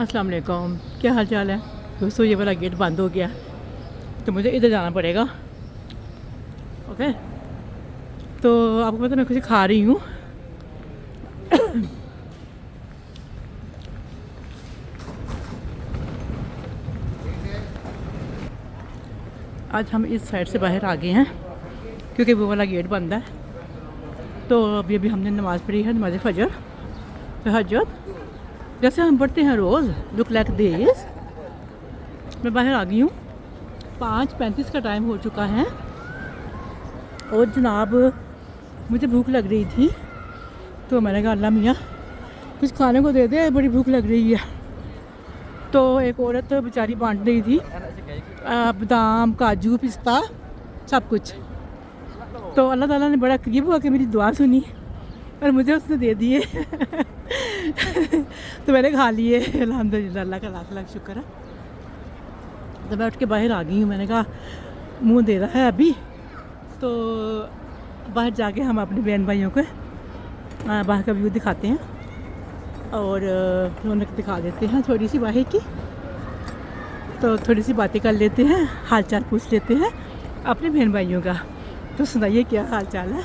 अस्सलाम वालेकुम, क्या हाल चाल है दोस्तों। ये वाला गेट बंद हो गया तो मुझे इधर जाना पड़ेगा। ओके, तो आपको पता मैं कुछ खा रही हूँ। आज हम इस साइड से बाहर आ गए हैं क्योंकि वो वाला गेट बंद है। तो अभी अभी हमने नमाज़ पढ़ी है, नमाज फजर तहज्जुद जैसे हम पढ़ते हैं रोज़। Look like this. मैं बाहर आ गई हूँ, 5:35 का टाइम हो चुका है और जनाब मुझे भूख लग रही थी तो मैंने कहा अल्लाह मियाँ कुछ खाने को दे दे, बड़ी भूख लग रही है। तो एक औरत बेचारी बांट रही थी बादाम काजू पिस्ता सब कुछ। तो अल्लाह ताला ने बड़ा करीब हुआ कि मेरी दुआ सुनी और मुझे उसने दे दिए। तो मैंने खा लिए अल्हम्दुलिल्लाह, अल्लाह का लाख लाख शुक्र है। तो मैं उठ के बाहर आ गई हूँ। मैंने कहा मुंह दे रहा है अभी, तो बाहर जाके हम अपने बहन भाइयों को बाहर का व्यू दिखाते हैं और रौनक दिखा देते हैं थोड़ी सी बाहर की। तो थोड़ी सी बातें कर लेते हैं, हाल चाल पूछ लेते हैं अपने बहन भाइयों का। तो सुनाइए क्या हाल चाल है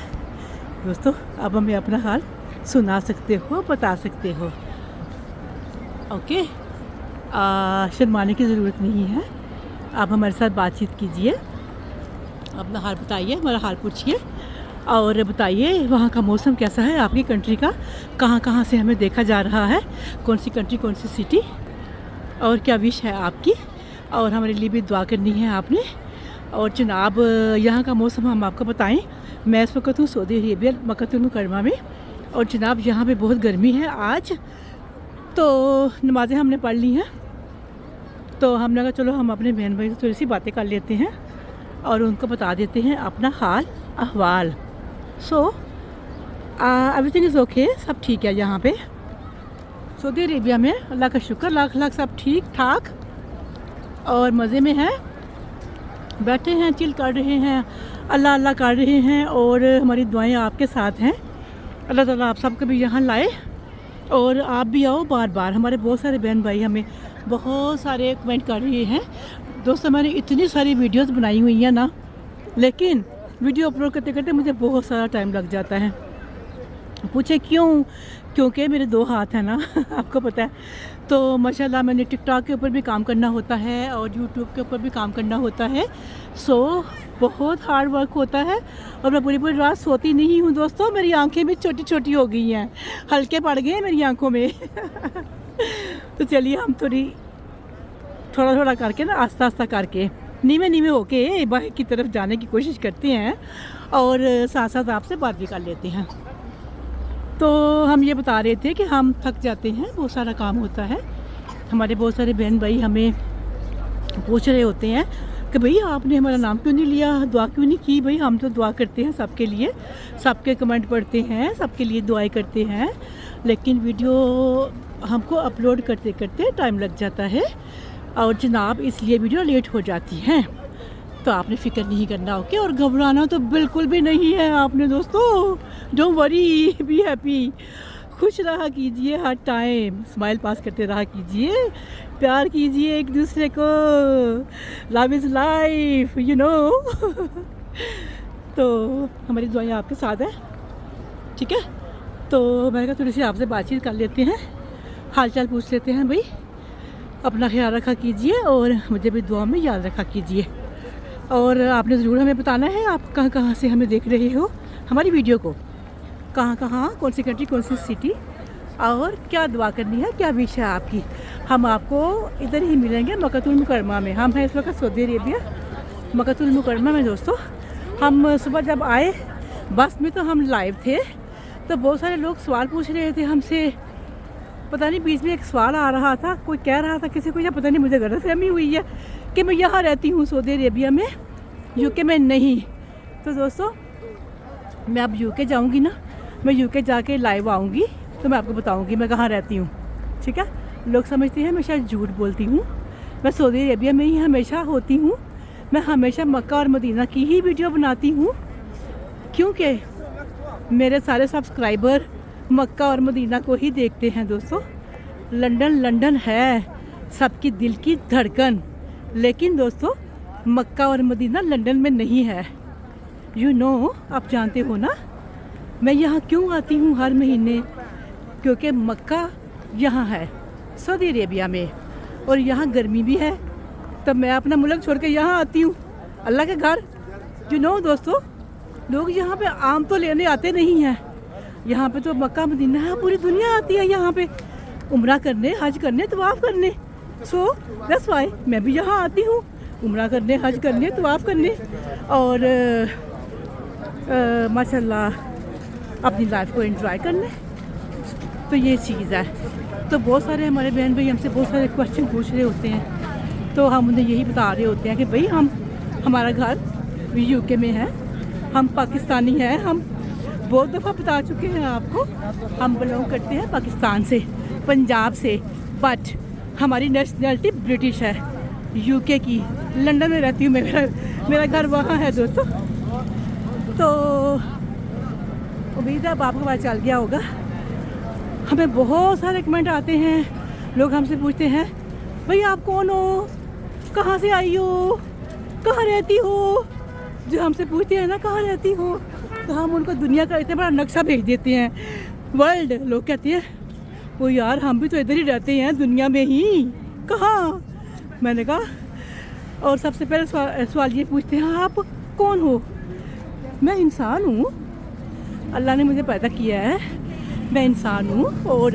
दोस्तों। अब हमें अपना हाल सुना सकते हो, बता सकते हो। ओके, शर्माने की ज़रूरत नहीं है। आप हमारे साथ बातचीत कीजिए, अपना हाल बताइए, हमारा हाल पूछिए और बताइए वहाँ का मौसम कैसा है, आपकी कंट्री का कहाँ कहाँ से हमें देखा जा रहा है, कौन सी कंट्री कौन सी सिटी, और क्या विश है आपकी। और हमारे लिए भी दुआ करनी है आपने। और जनाब यहाँ का मौसम हम आपको बताएं। मैं इस वक्त हूँ सऊदी अरेबिया मक्का मुकर्रमा में और जनाब यहाँ पे बहुत गर्मी है आज। तो नमाज़ें हमने पढ़ ली हैं तो हमने कहा चलो हम अपने बहन भाई से थोड़ी सी बातें कर लेते हैं और उनको बता देते हैं अपना हाल अहवाल। सो एवरीथिंग इज़ ओके, सब ठीक है यहाँ पे सऊदी अरेबिया में। अल्लाह का शुक्र, लाख लाख सब ठीक ठाक और मज़े में हैं, बैठे हैं, चिल कर रहे हैं, अल्लाह अल्लाह कर रहे हैं और हमारी दुआएं आपके साथ हैं। अल्लाह ताला आप सबको भी यहाँ लाए और आप भी आओ बार बार। हमारे बहुत सारे बहन भाई हमें बहुत सारे कमेंट कर रहे हैं। दोस्तों मैंने इतनी सारी वीडियोस बनाई हुई हैं ना, लेकिन वीडियो अपलोड करते करते मुझे बहुत सारा टाइम लग जाता है। पूछे क्यों? क्योंकि मेरे 2 हाथ हैं ना आपको पता है। तो माशाल्लाह मैंने टिकटॉक के ऊपर भी काम करना होता है और यूट्यूब के ऊपर भी काम करना होता है। सो बहुत हार्ड वर्क होता है और मैं पूरी पूरी रात सोती नहीं हूँ दोस्तों। मेरी आंखें भी छोटी छोटी हो गई हैं, हल्के पड़ गए हैं मेरी आंखों में। तो चलिए हम थोड़ा थोड़ा करके ना, आस्ता आस्ता करके, नीवे नीवे होके बाहर की तरफ जाने की कोशिश करते हैं और साथ साथ आपसे बात भी कर लेते हैं। तो हम ये बता रहे थे कि हम थक जाते हैं, बहुत सारा काम होता है। हमारे बहुत सारे बहन भाई हमें पूछ रहे होते हैं कि भाई आपने हमारा नाम क्यों नहीं लिया, दुआ क्यों नहीं की। भाई हम तो दुआ करते हैं सबके लिए, सबके कमेंट पढ़ते हैं, सबके लिए दुआएं करते हैं, लेकिन वीडियो हमको अपलोड करते करते टाइम लग जाता है और जनाब इसलिए वीडियो लेट हो जाती हैं। तो आपने फ़िक्र नहीं करना, ओके। और घबराना तो बिल्कुल भी नहीं है आपने दोस्तों। डोंट वरी, बी हैप्पी, खुश रहा कीजिए, हर टाइम स्माइल पास करते रहा कीजिए, प्यार कीजिए एक दूसरे को। Love is life, you know. तो हमारी दुआएं आपके साथ है, ठीक है। तो मैंने कहा थोड़ी सी आपसे बातचीत कर लेते हैं, हाल चाल पूछ लेते हैं। भाई अपना ख्याल रखा कीजिए और मुझे भी दुआ में याद रखा कीजिए। और आपने ज़रूर हमें बताना है आप कहाँ कहाँ से हमें देख रहे हो, हमारी वीडियो को, कहाँ कहाँ, कौन सी कंट्री, कौन सी सिटी, और क्या दुआ करनी है, क्या विश है आपकी। हम आपको इधर ही मिलेंगे मक्का मुकर्रमा में। हम हैं इस वक्त सऊदी अरेबिया मक्का मुकर्रमा में दोस्तों। हम सुबह जब आए बस में तो हम लाइव थे, तो बहुत सारे लोग सवाल पूछ रहे थे हमसे। पता नहीं बीच में एक सवाल आ रहा था, कोई कह रहा था किसी को, या पता नहीं मुझे गलतफहमी हुई है कि मैं यहाँ रहती हूँ सऊदी अरेबिया में, यूके में नहीं। तो दोस्तों मैं अब यूके जाऊँगी ना, मैं यूके जाके लाइव आऊँगी तो मैं आपको बताऊँगी मैं कहाँ रहती हूँ, ठीक है। लोग समझते हैं मैं शायद झूठ बोलती हूँ, मैं सऊदी अरेबिया में ही हमेशा होती हूँ। मैं हमेशा मक्का और मदीना की ही वीडियो बनाती हूँ क्योंकि मेरे सारे सब्सक्राइबर मक्का और मदीना को ही देखते हैं दोस्तों। लंदन लंदन है सबकी दिल की धड़कन, लेकिन दोस्तों मक्का और मदीना लंदन में नहीं है। यू नो, आप जानते हो ना मैं यहाँ क्यों आती हूँ हर महीने, क्योंकि मक्का यहाँ है सऊदी अरेबिया में, और यहाँ गर्मी भी है, तब मैं अपना मुल्क छोड़ के यहाँ आती हूँ, अल्लाह के घर। यू नो दोस्तों, लोग यहाँ पे आम तो लेने आते नहीं हैं, यहाँ पे तो मक्का मदीना है, पूरी दुनिया आती है यहाँ पे उम्रा करने, हज करने, तवाफ़ करने। सो दैट्स वाई मैं भी यहाँ आती हूँ उम्रा करने, हज करने, तवाफ़ करने और माशाल्लाह अपनी लाइफ को एंजॉय करने। तो ये चीज़ है। तो बहुत सारे हमारे बहन भाई हमसे बहुत सारे क्वेश्चन पूछ रहे होते हैं, तो हम उन्हें यही बता रहे होते हैं कि भाई हमारा घर यूके में है, हम पाकिस्तानी हैं, हम बहुत दफ़ा बता चुके हैं आपको, हम बिलोंग करते हैं पाकिस्तान से, पंजाब से, बट हमारी नेशनलिटी ब्रिटिश है, यूके की, लंदन में रहती हूँ, मेरा घर वहाँ है दोस्तों। तो उम्मीद है अब आपको पता चल गया होगा। हमें बहुत सारे कमेंट आते हैं, लोग हमसे पूछते हैं भाई आप कौन हो, कहाँ से आई हो, कहाँ रहती हो। जो हमसे पूछते हैं ना कहाँ रहती हो, तो हम उनको दुनिया का इतना बड़ा नक्शा भेज देते हैं, वर्ल्ड। लोग कहते हैं वो यार हम भी तो इधर ही रहते हैं दुनिया में ही, कहाँ। मैंने कहा, और सबसे पहले सवाल ये पूछते हैं आप कौन हो। मैं इंसान हूँ, अल्लाह ने मुझे पैदा किया है, मैं इंसान हूँ, और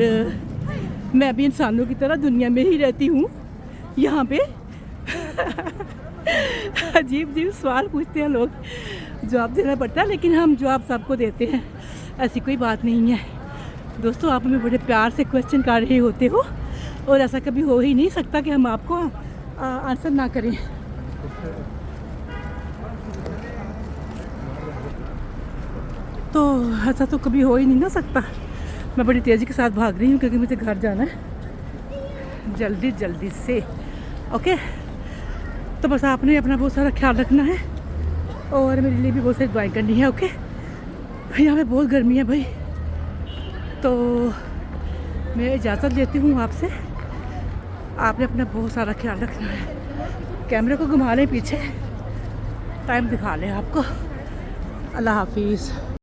मैं भी इंसानों की तरह दुनिया में ही रहती हूँ यहाँ पे। अजीब अजीब सवाल पूछते हैं लोग, जवाब देना पड़ता है, लेकिन हम जवाब सबको देते हैं, ऐसी कोई बात नहीं है दोस्तों। आप हमें बड़े प्यार से क्वेश्चन कर रहे होते हो, और ऐसा कभी हो ही नहीं सकता कि हम आपको आंसर ना करें। तो ऐसा तो कभी हो ही नहीं ना सकता। मैं बड़ी तेज़ी के साथ भाग रही हूँ क्योंकि मुझे घर जाना है जल्दी जल्दी से। ओके, तो बस आपने अपना बहुत सारा ख्याल रखना है, और मेरे लिए भी बहुत सारी दुआएं करनी है। ओके, यहाँ पे बहुत गर्मी है भाई, तो मैं इजाज़त लेती हूँ आपसे। आपने अपना बहुत सारा ख्याल रखना है। कैमरे को घुमा लें पीछे, टाइम दिखा लें आपको। अल्लाह हाफिज़।